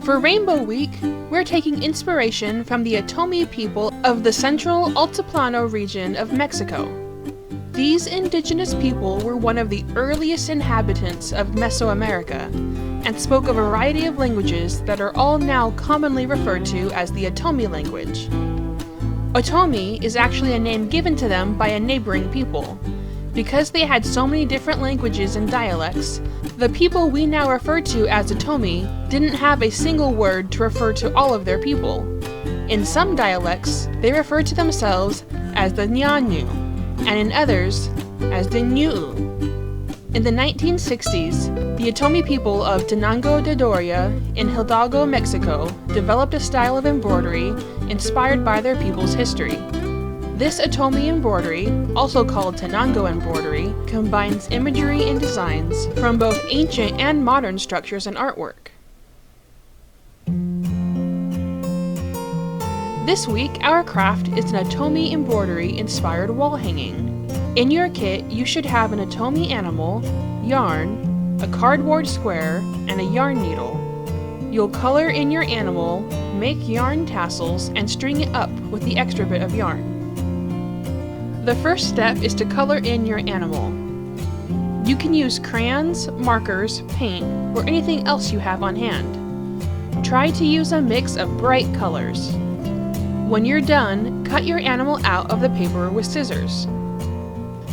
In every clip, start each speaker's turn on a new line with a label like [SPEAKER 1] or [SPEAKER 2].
[SPEAKER 1] For Rainbow Week, we're taking inspiration from the Otomi people of the central Altiplano region of Mexico. These indigenous people were one of the earliest inhabitants of Mesoamerica and spoke a variety of languages that are all now commonly referred to as the Otomi language. Otomi is actually a name given to them by a neighboring people. Because they had so many different languages and dialects, the people we now refer to as Otomi didn't have a single word to refer to all of their people. In some dialects, they refer to themselves as the Ñañu, and in others, as the Ñu'u. In the 1960s, the Otomi people of Tenango de Doria in Hidalgo, Mexico, developed a style of embroidery inspired by their people's history. This Otomi embroidery, also called Tenango embroidery, combines imagery and designs from both ancient and modern structures and artwork. This week, our craft is an Otomi embroidery-inspired wall hanging. In your kit, you should have an Otomi animal, yarn, a cardboard square, and a yarn needle. You'll color in your animal, make yarn tassels, and string it up with the extra bit of yarn. The first step is to color in your animal. You can use crayons, markers, paint, or anything else you have on hand. Try to use a mix of bright colors. When you're done, cut your animal out of the paper with scissors.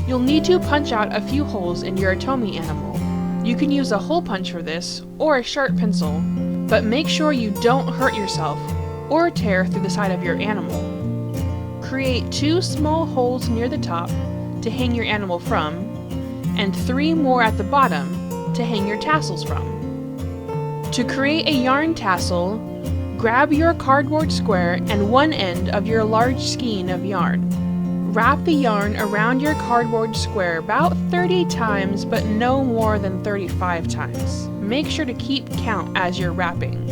[SPEAKER 1] You'll need to punch out a few holes in your Otomi animal. You can use a hole punch for this, or a sharp pencil, but make sure you don't hurt yourself or tear through the side of your animal. Create 2 small holes near the top to hang your animal from, and 3 more at the bottom to hang your tassels from. To create a yarn tassel, grab your cardboard square and one end of your large skein of yarn. Wrap the yarn around your cardboard square about 30 times, but no more than 35 times. Make sure to keep count as you're wrapping.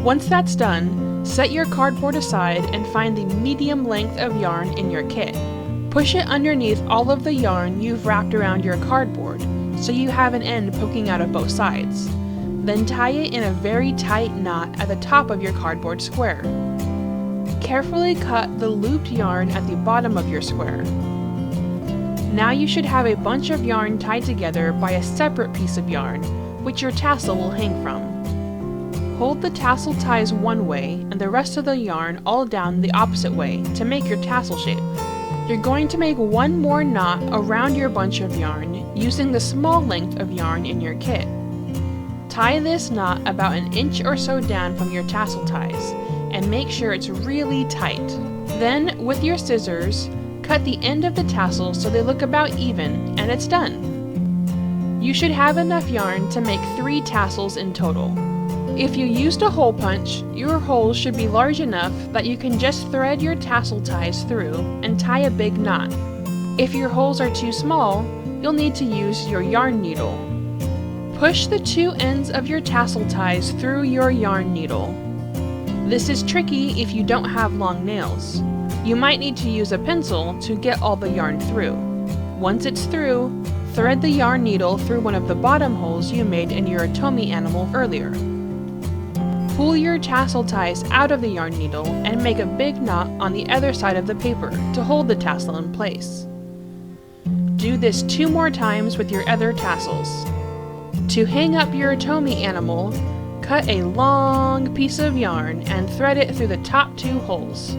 [SPEAKER 1] Once that's done, set your cardboard aside and find the medium length of yarn in your kit. Push it underneath all of the yarn you've wrapped around your cardboard, so you have an end poking out of both sides. Then tie it in a very tight knot at the top of your cardboard square. Carefully cut the looped yarn at the bottom of your square. Now you should have a bunch of yarn tied together by a separate piece of yarn, which your tassel will hang from. Hold the tassel ties one way and the rest of the yarn all down the opposite way to make your tassel shape. You're going to make one more knot around your bunch of yarn using the small length of yarn in your kit. Tie this knot about an inch or so down from your tassel ties and make sure it's really tight. Then, with your scissors, cut the end of the tassel so they look about even, and it's done. You should have enough yarn to make 3 tassels in total. If you used a hole punch, your holes should be large enough that you can just thread your tassel ties through and tie a big knot. If your holes are too small, you'll need to use your yarn needle. Push the 2 ends of your tassel ties through your yarn needle. This is tricky if you don't have long nails. You might need to use a pencil to get all the yarn through. Once it's through, thread the yarn needle through one of the bottom holes you made in your Otomi animal earlier. Pull your tassel ties out of the yarn needle and make a big knot on the other side of the paper to hold the tassel in place. Do this 2 more times with your other tassels. To hang up your Otomi animal, cut a long piece of yarn and thread it through the top 2 holes.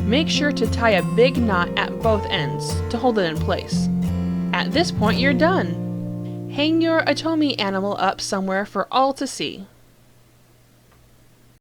[SPEAKER 1] Make sure to tie a big knot at both ends to hold it in place. At this point, you're done. Hang your Otomi animal up somewhere for all to see.